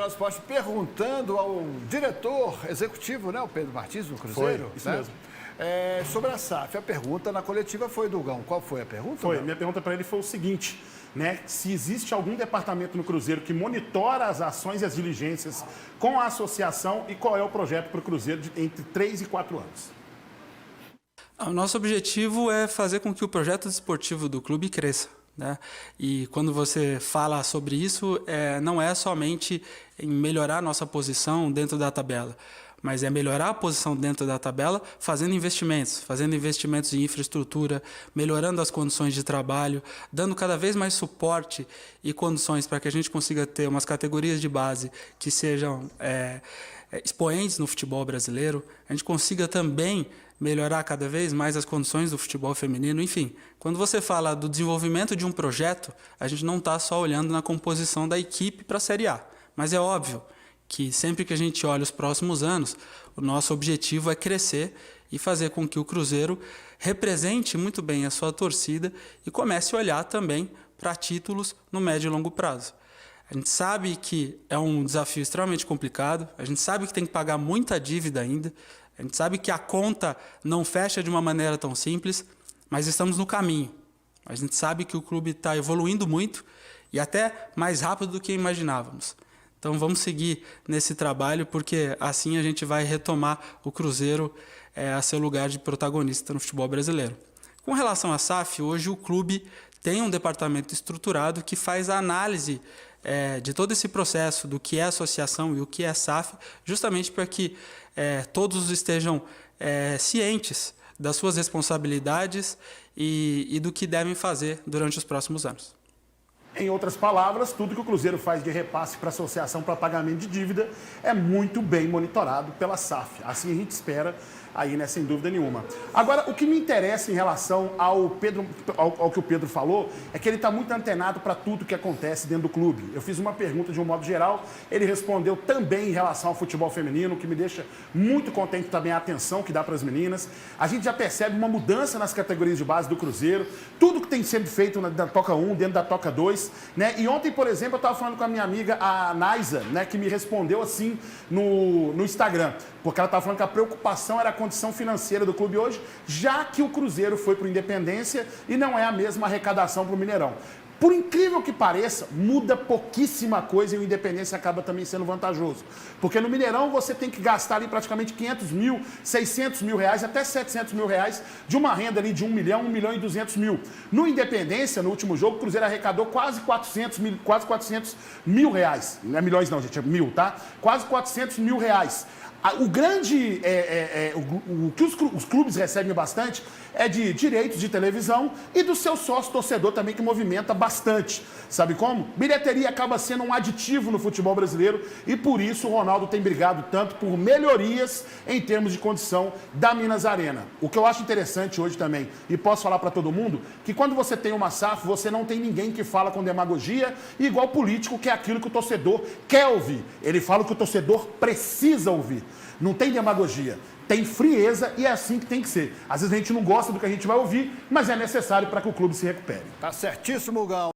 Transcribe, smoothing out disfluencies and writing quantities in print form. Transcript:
Jornal do Esporte perguntando ao diretor executivo, né, o Pedro Martins, do Cruzeiro. Foi, isso né? mesmo. Sobre a SAF. A pergunta na coletiva foi do Gão. Qual foi a pergunta? Foi. Minha pergunta para ele foi o seguinte, né? Se existe algum departamento no Cruzeiro que monitora as ações e as diligências com a associação e qual é o projeto para o Cruzeiro entre 3 e 4 anos? O nosso objetivo é fazer com que o projeto desportivo do clube cresça, né? E quando você fala sobre isso, não é somente em melhorar a nossa posição dentro da tabela, mas é melhorar a posição dentro da tabela fazendo investimentos em infraestrutura, melhorando as condições de trabalho, dando cada vez mais suporte e condições para que a gente consiga ter umas categorias de base que sejam expoentes no futebol brasileiro, a gente consiga também melhorar cada vez mais as condições do futebol feminino, enfim. Quando você fala do desenvolvimento de um projeto, a gente não está só olhando na composição da equipe para a Série A, mas é óbvio que sempre que a gente olha os próximos anos, o nosso objetivo é crescer e fazer com que o Cruzeiro represente muito bem a sua torcida e comece a olhar também para títulos no médio e longo prazo. A gente sabe que é um desafio extremamente complicado, a gente sabe que tem que pagar muita dívida ainda, a gente sabe que a conta não fecha de uma maneira tão simples, mas estamos no caminho. A gente sabe que o clube está evoluindo muito e até mais rápido do que imaginávamos. Então vamos seguir nesse trabalho, porque assim a gente vai retomar o Cruzeiro a seu lugar de protagonista no futebol brasileiro. Com relação à SAF, hoje o clube tem um departamento estruturado que faz a análise de todo esse processo, do que é associação e o que é SAF, justamente para que todos estejam cientes das suas responsabilidades e do que devem fazer durante os próximos anos. Em outras palavras, tudo que o Cruzeiro faz de repasse para a associação para pagamento de dívida é muito bem monitorado pela SAF. Assim a gente espera aí, né, sem dúvida nenhuma. Agora, o que me interessa em relação ao que o Pedro falou, é que ele está muito antenado para tudo que acontece dentro do clube. Eu fiz uma pergunta de um modo geral, ele respondeu também em relação ao futebol feminino, o que me deixa muito contente também a atenção que dá para as meninas. A gente já percebe uma mudança nas categorias de base do Cruzeiro, tudo que tem sido feito da Toca 1, dentro da Toca 2, né? E ontem, por exemplo, eu estava falando com a minha amiga, a Naisa, né, que me respondeu assim no Instagram, porque ela estava falando que a preocupação era a condição financeira do clube hoje, já que o Cruzeiro foi para o Independência e não é a mesma arrecadação para o Mineirão. Por incrível que pareça, muda pouquíssima coisa e o Independência acaba também sendo vantajoso. Porque no Mineirão você tem que gastar ali praticamente 500 mil, 600 mil reais, até 700 mil reais de uma renda ali de 1 milhão e 200 mil. No Independência, no último jogo, o Cruzeiro arrecadou quase 400 mil reais. Não é milhões não, gente, é mil, tá? Quase 400 mil reais. O grande, o que os clubes recebem bastante é de direitos de televisão e do seu sócio-torcedor também, que movimenta bastante. Sabe como? Bilheteria acaba sendo um aditivo no futebol brasileiro e por isso o Ronaldo tem brigado tanto por melhorias em termos de condição da Minas Arena. O que eu acho interessante hoje também, e posso falar para todo mundo, que quando você tem uma SAF, você não tem ninguém que fala com demagogia, e igual político, que é aquilo que o torcedor quer ouvir. Ele fala o que o torcedor precisa ouvir. Não tem demagogia, tem frieza e é assim que tem que ser. Às vezes a gente não gosta do que a gente vai ouvir, mas é necessário para que o clube se recupere. Tá certíssimo, Gão.